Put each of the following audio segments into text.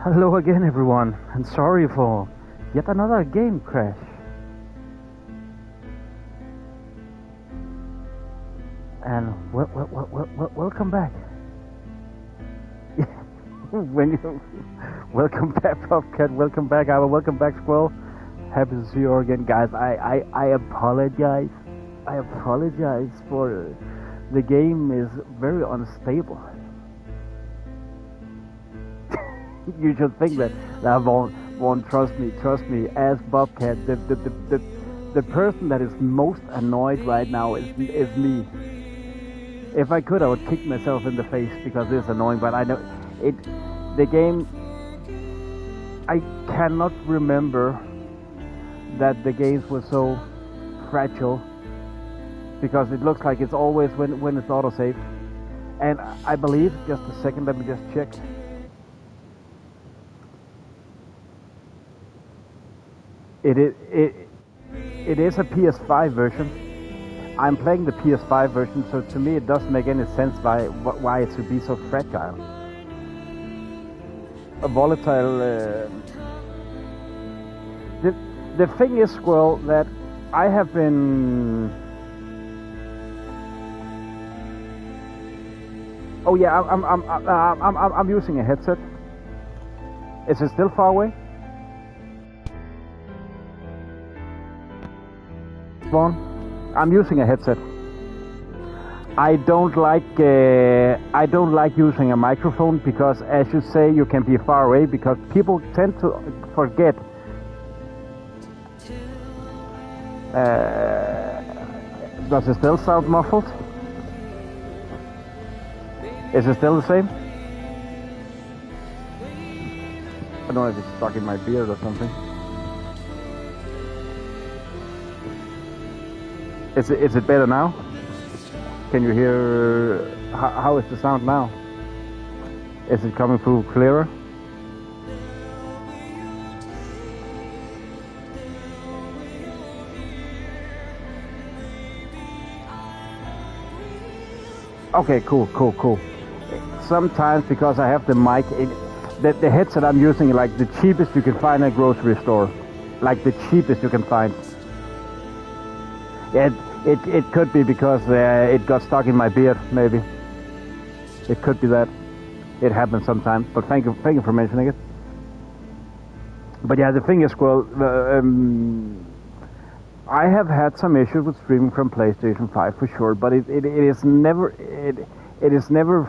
Hello again everyone, and sorry for yet another game crash. And welcome back. Welcome back, Popcat, welcome back, Ava, welcome back, Squirrel. Happy to see you again, guys. I apologize. I apologize for the game is very unstable. You should think that won't trust me. As Bobcat, the person that is most annoyed right now is me. If I could, I would kick myself in the face because it's annoying. But I know it. The game. I cannot remember that the games were so fragile because it looks like it's always when it's autosave. And I believe, just a second, let me just check. It is a PS5 version. I'm playing the PS5 version, so to me it doesn't make any sense why it should be so fragile. A volatile. The thing is, Squirrel, that I have been. Oh yeah, I'm using a headset. Is it still far away? I'm using a headset. I don't like using a microphone because, as you say, you can be far away because people tend to forget. Does it still sound muffled? Is it still the same? I don't know if it's stuck in my beard or something. Is it better now? Can you hear? How is the sound now? Is it coming through clearer? Okay, cool. Sometimes because I have the mic, the headset I'm using, like the cheapest you can find at a grocery store, like the cheapest you can find. Yeah, it could be because it got stuck in my beard, maybe. It could be that. It happens sometimes, but thank you for mentioning it. But yeah, the thing is, Squirrel, I have had some issues with streaming from PlayStation 5 for sure, but it is never it's never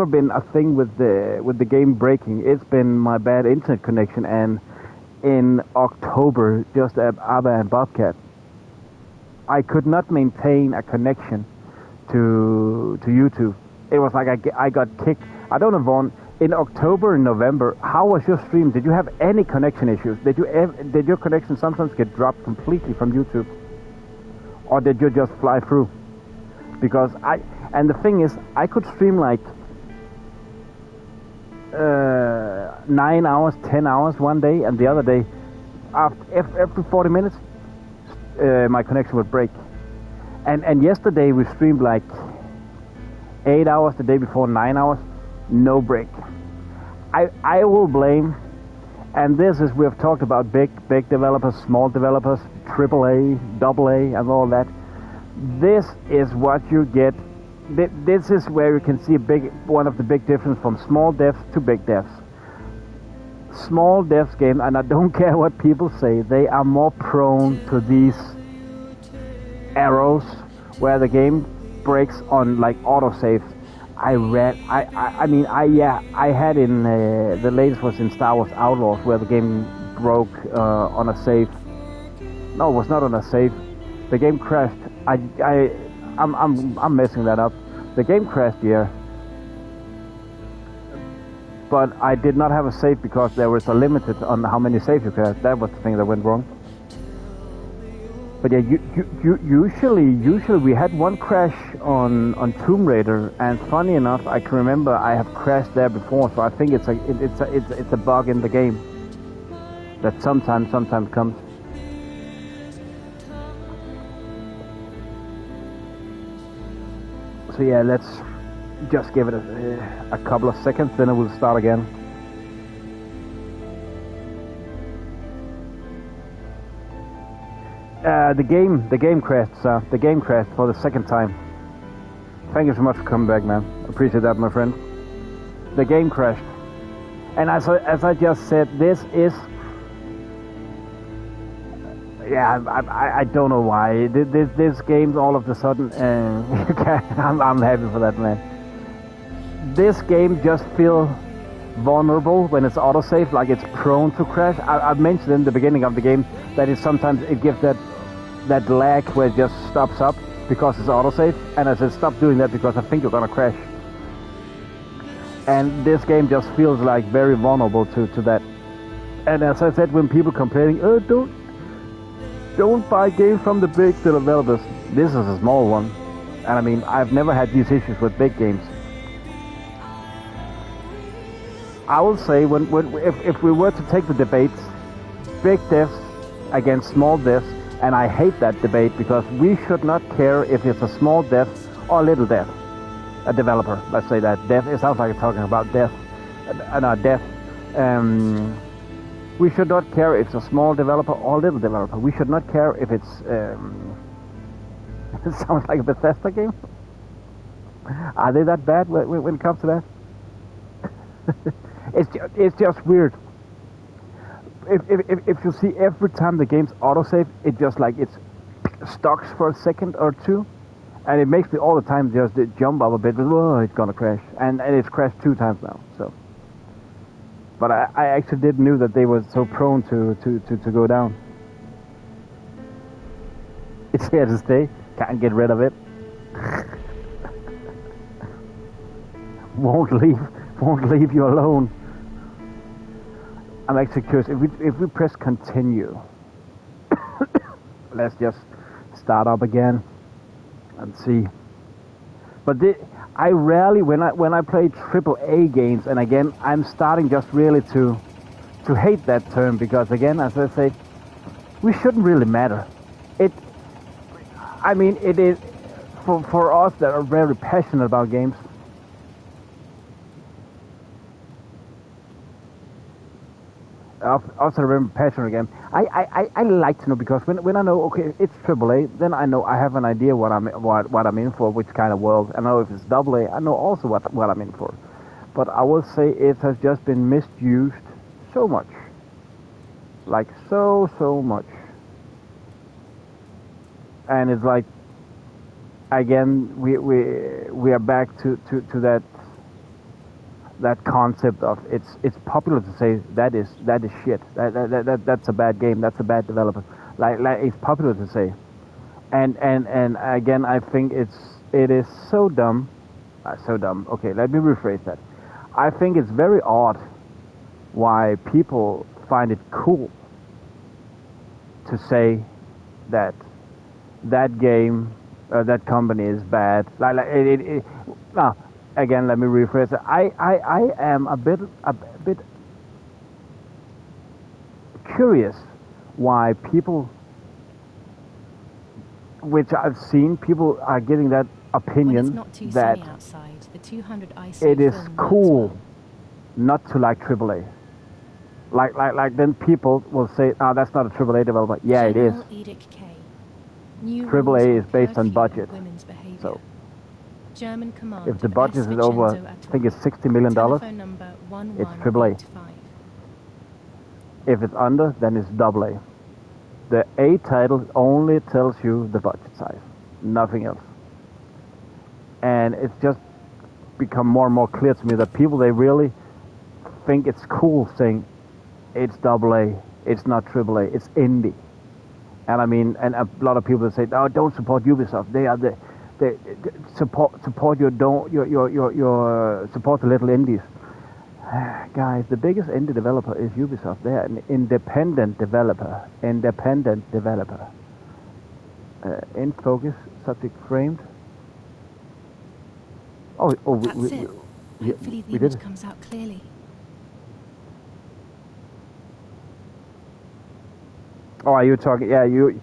been a thing with the game breaking. It's been my bad internet connection, and in October, just at Abba and Bobcat, I could not maintain a connection to YouTube. It was like I got kicked. I don't know, Vaughn. In October and November, how was your stream? Did you have any connection issues? Did your connection sometimes get dropped completely from YouTube, or did you just fly through? Because the thing is, I could stream like 9 hours, 10 hours one day, and the other day, every 40 minutes, my connection would break. And yesterday we streamed like 8 hours, the day before 9 hours, no break. I will blame, and this is, we have talked about big developers, small developers, AAA, AA, and all that. This is what you get. This is where you can see one of the big difference from small devs to big devs. Small devs game, and I don't care what people say, they are more prone to these errors where the game breaks on like autosave. I had in the latest was in Star Wars Outlaws, where the game broke on a save. No, it was not on a save. The game crashed. I'm messing that up. The game crashed, yeah. But I did not have a save because there was a limit on how many saves you could have. That was the thing that went wrong. But yeah, usually we had one crash on Tomb Raider, and funny enough, I can remember I have crashed there before, so I think it's a bug in the game that sometimes comes. So yeah, let's just give it a couple of seconds, then it will start again. The game crashed, sir. The game crashed for the second time. Thank you so much for coming back, man. Appreciate that, my friend. The game crashed. And as I just said, this is... Yeah, I don't know why. This game all of a sudden... I'm happy for that, man. This game just feels vulnerable when it's autosave, like it's prone to crash. I mentioned in the beginning of the game that sometimes it gives that lag where it just stops up because it's autosave, and I said stop doing that because I think you're gonna crash. And this game just feels like very vulnerable to that. And as I said, when people complaining, oh, don't buy games from the big developers, this is a small one. And I mean, I've never had these issues with big games. I will say, if we were to take the debates, big devs against small devs, and I hate that debate because we should not care if it's a small dev or a little dev, a developer. Let's say that dev. It sounds like I'm talking about dev, dev. We should not care if it's a small developer or a little developer. We should not care if it's. It sounds like a Bethesda game. Are they that bad when it comes to that? It's just weird. If you see every time the game's autosave, it just like it's stocks for a second or two, and it makes me all the time just jump up a bit. Oh, it's gonna crash, and it's crashed 2 times now. So, but I actually didn't know that they were so prone to go down. It's here to stay. Can't get rid of it. won't leave you alone. I'm actually curious if we press continue. Let's just start up again and see. But I rarely, when I play AAA games, and again I'm starting just really to hate that term, because again, as I say, we shouldn't really matter. It is for us that are very passionate about games. Also remember passionate again. I like to know, because when I know, okay, it's AAA, then I know I have an idea what I'm in for, which kind of world. I know if it's AA, I know also what I'm in for. But I will say it has just been misused so much, like so much, and it's like, again, we are back to that concept of it's popular to say that is shit, that's a bad game, that's a bad developer, like it's popular to say, and again, I think it is so dumb. Okay, let me rephrase that. I think it's very odd why people find it cool to say that game, that company is bad. Now, again, let me rephrase it. I am a bit curious why people, which I've seen, people are getting that opinion that outside, the 200 it is cool not to like AAA. Like then people will say, "Oh, that's not a AAA developer." Yeah, it is. AAA is based on budget. So German command, if the budget is over, I think it's $60 million, it's AAA. If it's under, then it's AA. The A title only tells you the budget size, nothing else. And it's just become more and more clear to me that people, they really think it's cool saying it's AA, it's not AAA, it's indie. And I mean, and a lot of people say, "Oh, don't support Ubisoft. They are the support your support the little indies." Guys, the biggest indie developer is Ubisoft. They are an independent developer. In focus, subject framed. Oh, That's it. Hopefully the image comes out clearly. Oh, are you talking? Yeah, you're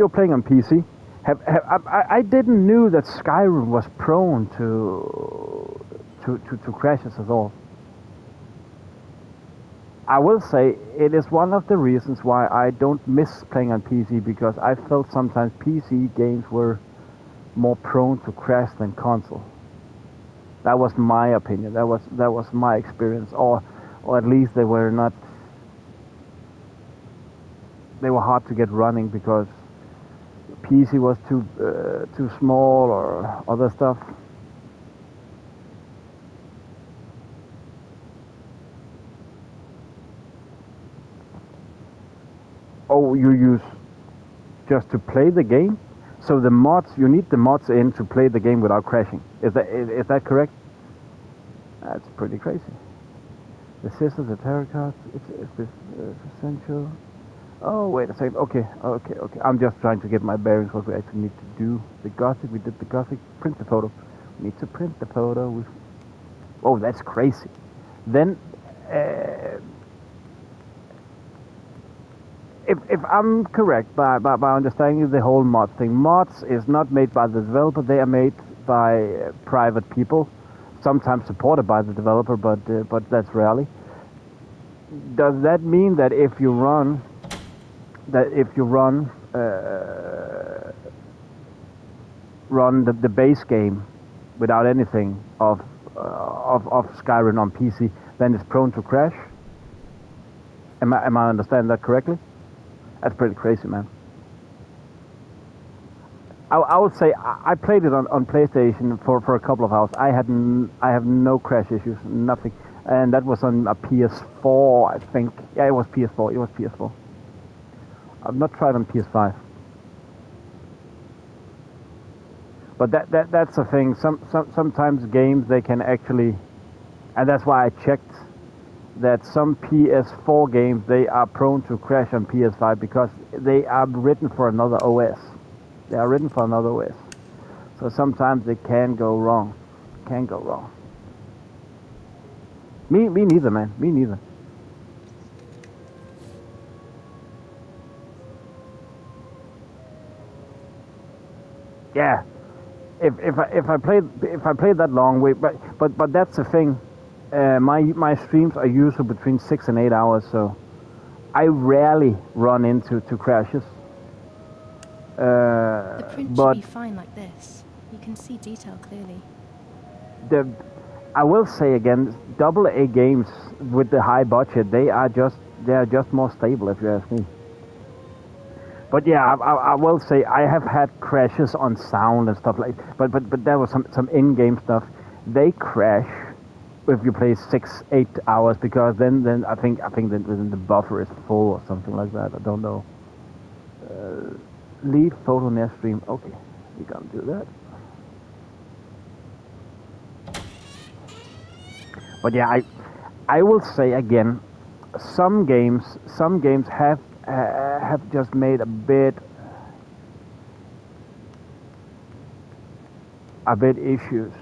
playing on PC. I didn't knew that Skyrim was prone to crashes at all. I will say it is one of the reasons why I don't miss playing on PC, because I felt sometimes PC games were more prone to crash than console. That was my opinion. That was my experience, or at least they were not. They were hard to get running because PC was too small or other stuff. Oh, you use just to play the game? So the mods, you need the mods in to play the game without crashing. Is that correct? That's pretty crazy. The scissors, the tarot cards, it's essential. Oh, wait a second. Okay. I'm just trying to get my bearings what we actually need to do. The Gothic, we did the Gothic. Print the photo. We need to print the photo. Oh, that's crazy. Then, if I'm correct by understanding the whole mod thing, mods is not made by the developer. They are made by private people, sometimes supported by the developer, but that's rarely. Does that mean that if you run the base game without anything of Skyrim on PC, then it's prone to crash? Am I understanding that correctly? That's pretty crazy, man. I would say I played it on PlayStation for a couple of hours. I have no crash issues, nothing, and that was on a PS4, I think. Yeah, it was PS4. I've not tried on PS5. But that's the thing. Sometimes games they can actually, and that's why I checked that some PS4 games they are prone to crash on PS5 because they are written for another OS. They are written for another OS. So sometimes they can go wrong. Can go wrong. Me neither, man. Me neither. Yeah. If I played that long, but that's the thing. My streams are usually between 6 and 8 hours, so I rarely run into crashes. The print should be fine like this. You can see detail clearly. I will say again, AA games with the high budget, they are just more stable, if you ask me. But yeah, I will say I have had crashes on sound and stuff like. But there was some in-game stuff. They crash if you play 6-8 hours because then I think that the buffer is full or something like that. I don't know. Leave photo near stream. Okay, we gonna do that. But yeah, I will say again, some games have just made a bit issues.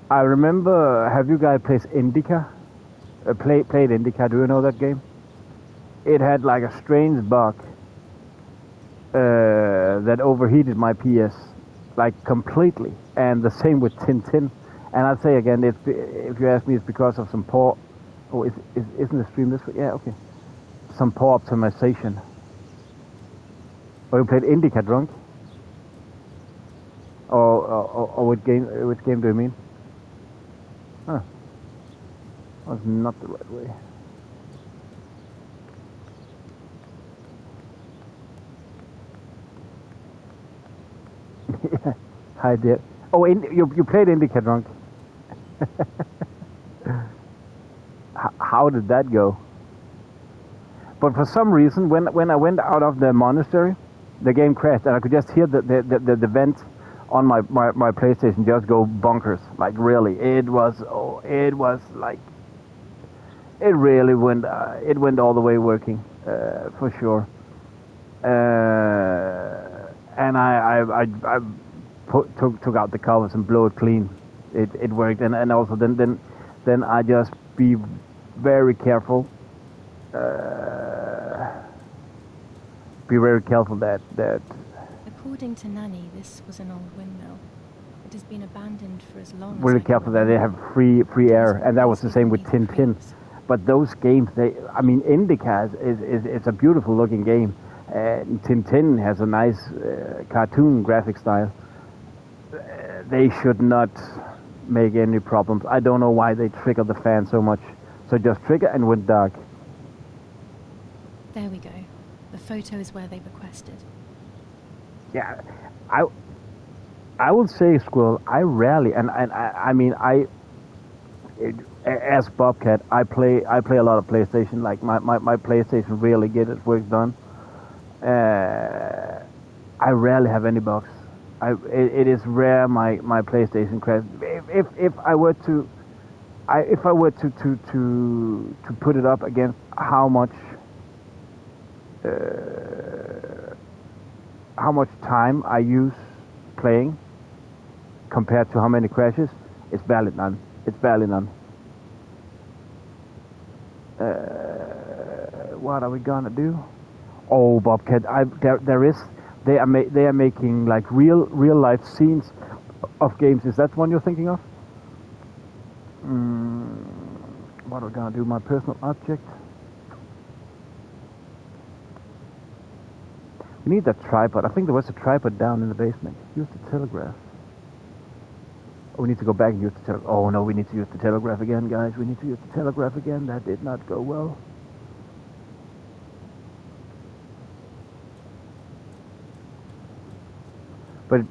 I remember, have you guys played Indica? Played Indica? Do you know that game? It had like a strange bug that overheated my PS, like completely. And the same with Tintin. And I'd say again, if you ask me, it's because of some poor. Oh, isn't the stream this way? Yeah, okay. Some poor optimization. Or you played Indica drunk? Or which game do you mean? Huh. Was not the right way. Yeah, hi there. Oh, you played Indica drunk. How did that go? But for some reason, when I went out of the monastery, the game crashed, and I could just hear the vent on my PlayStation just go bonkers. Like really, it was like it really went all the way working for sure. And I took out the covers and blew it clean. It worked, and also then I just be very careful. Be very careful that. According to Nanny, this was an old windmill. It has been abandoned for as long as. Really careful that they have free air, and that was the same with Tintin. But those games, Indica is a beautiful looking game. Tintin has a nice cartoon graphic style. They should not make any problems. I don't know why they trigger the fan so much. So just trigger and went dark. There we go. The photo is where they requested. Yeah, I would say, Squirrel, I rarely, as Bobcat, I play a lot of PlayStation. Like my PlayStation really get its work done. I rarely have any bugs. It is rare my PlayStation crash. If I were to put it up against how much time I use playing compared to how many crashes, it's barely none. It's barely none. What are we gonna do? Oh, Bobcat, they are making like real life scenes of games. Is that one you're thinking of? What are we gonna do? My personal object. We need that tripod. I think there was a tripod down in the basement. Use the telegraph. Oh, we need to go back and use the telegraph. Oh no, we need to use the telegraph again, guys. We need to use the telegraph again. That did not go well. But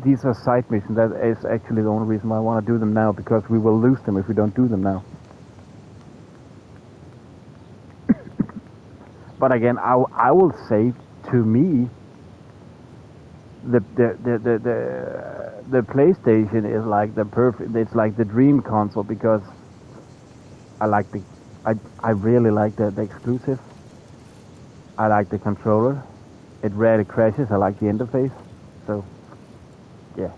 these are side missions. That is actually the only reason why I want to do them now, because we will lose them if we don't do them now. But again, I will say, to me, the PlayStation is like the perfect. It's like the dream console because I like the I really like the exclusive. I like the controller. It rarely crashes. I like the interface. So yeah,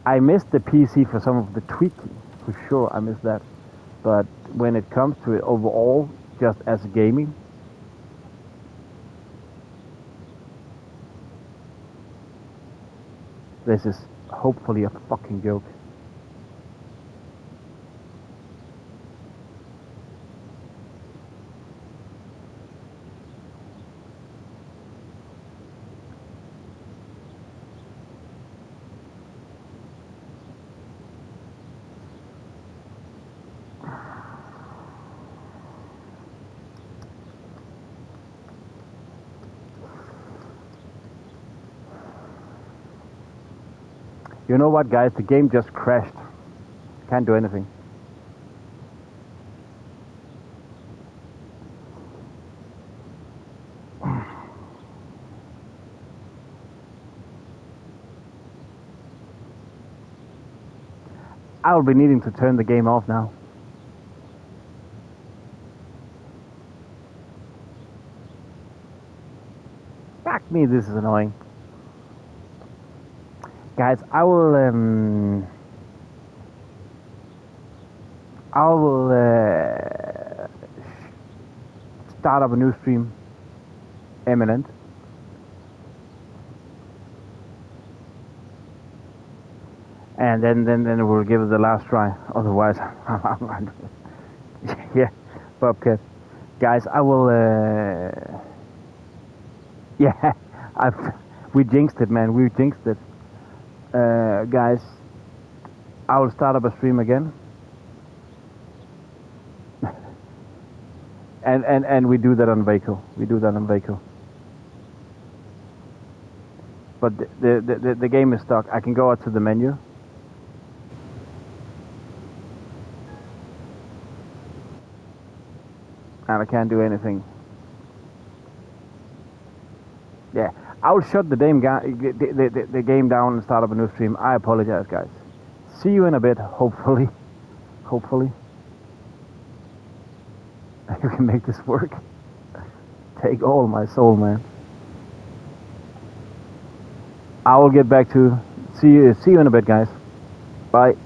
I miss the PC for some of the tweaking for sure. I miss that, but when it comes to it overall, just as gaming. This is hopefully a fucking joke. You know what, guys? The game just crashed. Can't do anything. I'll be needing to turn the game off now. Fuck me, this is annoying. Guys, I will start up a new stream imminent. And then we'll give it the last try. Otherwise, yeah, Bobcat. Guys, I will. Yeah, we jinxed it, man. We jinxed it. Guys, I will start up a stream again. and we do that on Vaco. We do that on Vaco. But the game is stuck. I can go out to the menu. And I can't do anything. Yeah, I'll shut the game down and start up a new stream. I apologize, guys. See you in a bit, hopefully. Hopefully. You can make this work. Take all my soul, man. I will get back to see you in a bit, guys. Bye.